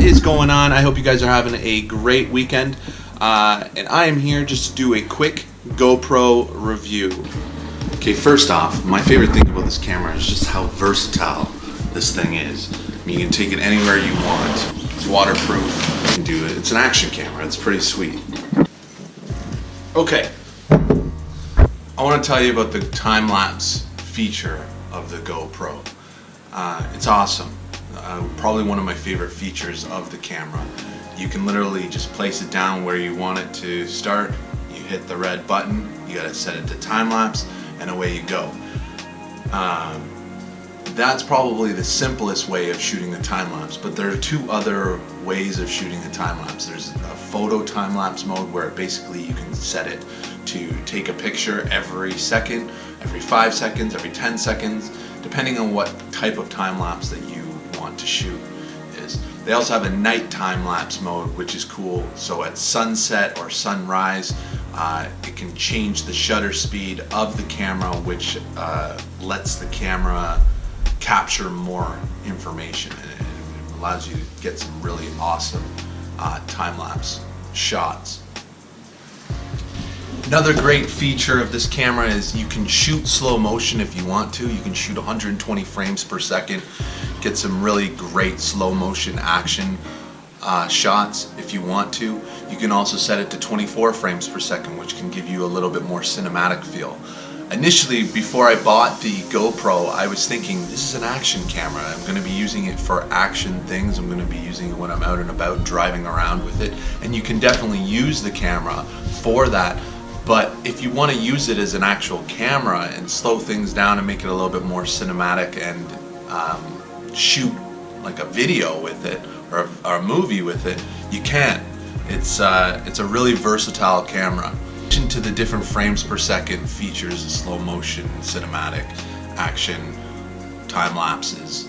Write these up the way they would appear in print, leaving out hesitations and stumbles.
What is going on? I hope you guys are having a great weekend. And I am here just to do a quick GoPro review. Okay, first off, my favorite thing about this camera is just how versatile this thing is. I mean, you can take it anywhere you want. It's waterproof. You can do it. It's an action camera. It's pretty sweet. Okay, I want to tell you about the time-lapse feature of the GoPro. It's awesome. Probably one of my favorite features of the camera. You can literally just place it down where you want it to start. You hit the red button, you gotta set it to time-lapse, and away you go. That's probably the simplest way of shooting a time-lapse, but there are two other ways of shooting a time-lapse. There's a photo time-lapse mode where basically you can set it to take a picture every second, every 5 seconds, every 10 seconds, depending on what type of time-lapse that you want to shoot is. They also have a night time-lapse mode, which is cool. So at sunset or sunrise, it can change the shutter speed of the camera, which lets the camera capture more information, and it allows you to get some really awesome time-lapse shots. Another great feature of this camera is you can shoot slow motion if you want to. You can shoot 120 frames per second, get some really great slow motion action shots if you want to. You can also set it to 24 frames per second, which can give you a little bit more cinematic feel. Initially, before I bought the GoPro, I was thinking this is an action camera. I'm going to be using it for action things. I'm going to be using it when I'm out and about driving around with it. And you can definitely use the camera for that. But if you want to use it as an actual camera and slow things down and make it a little bit more cinematic and shoot like a video with it or a movie with it, you can. It's a really versatile camera. To the different frames per second features, the slow motion, cinematic, action, time lapses.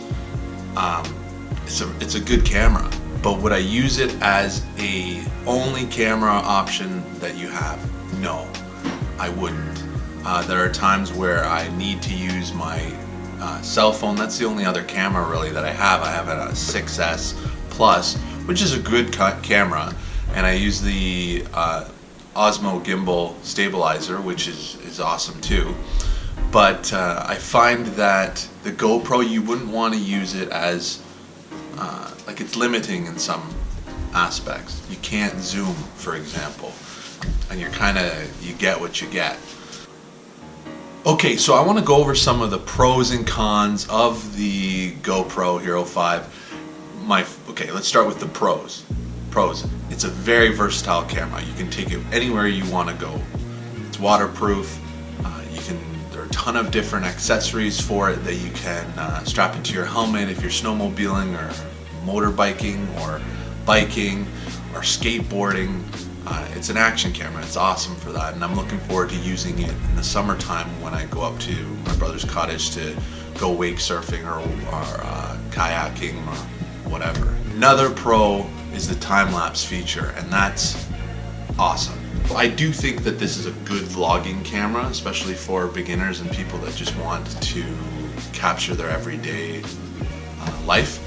It's a good camera. But would I use it as a only camera option that you have? No, I wouldn't. There are times where I need to use my cell phone. That's the only other camera really that I have. I have a 6S Plus, which is a good camera, and I use the Osmo gimbal stabilizer, which is awesome too. But I find that the GoPro, you wouldn't want to use it as like it's limiting in some aspects. You can't zoom, for example, and you get what you get. Okay, so I want to go over some of the pros and cons of the GoPro Hero 5. Okay, let's start with the pros. It's a very versatile camera. You can take it anywhere you want to go. It's waterproof. There are a ton of different accessories for it that you can strap into your helmet if you're snowmobiling or motorbiking or biking or skateboarding. It's an action camera. It's awesome for that, and I'm looking forward to using it in the summertime when I go up to my brother's cottage to go wake surfing or kayaking or whatever. Another pro is the time-lapse feature, and that's awesome. I do think that this is a good vlogging camera, especially for beginners and people that just want to capture their everyday life.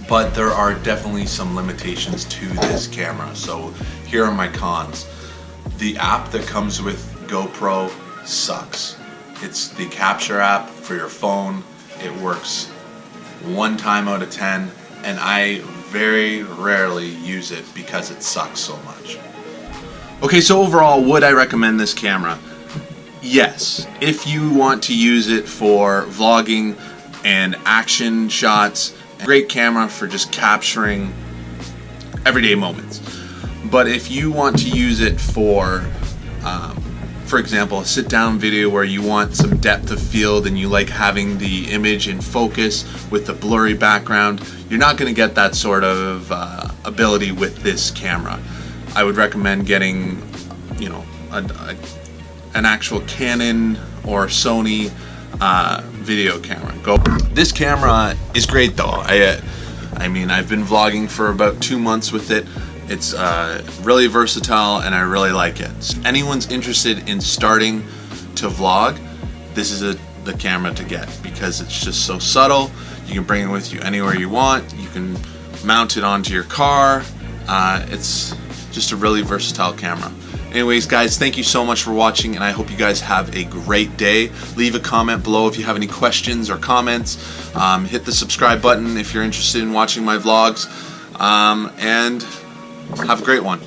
But there are definitely some limitations to this camera, so here are my cons. The app that comes with GoPro sucks. It's the capture app for your phone. It works 1 time out of 10, and I very rarely use it because it sucks so much. Okay, so overall, would I recommend this camera? Yes, if you want to use it for vlogging and action shots. Great camera for just capturing everyday moments. But if you want to use it for example, a sit-down video where you want some depth of field and you like having the image in focus with the blurry background, you're not going to get that sort of ability with this camera. I would recommend getting, an actual Canon or Sony video camera. This camera is great though. I mean, I've been vlogging for about 2 months with it. It's really versatile and I really like it. So if anyone's interested in starting to vlog, this is the camera to get because it's just so subtle. You can bring it with you anywhere you want. You can mount it onto your car. It's just a really versatile camera. Anyways, guys, thank you so much for watching, and I hope you guys have a great day. Leave a comment below if you have any questions or comments. Hit the subscribe button if you're interested in watching my vlogs, and have a great one.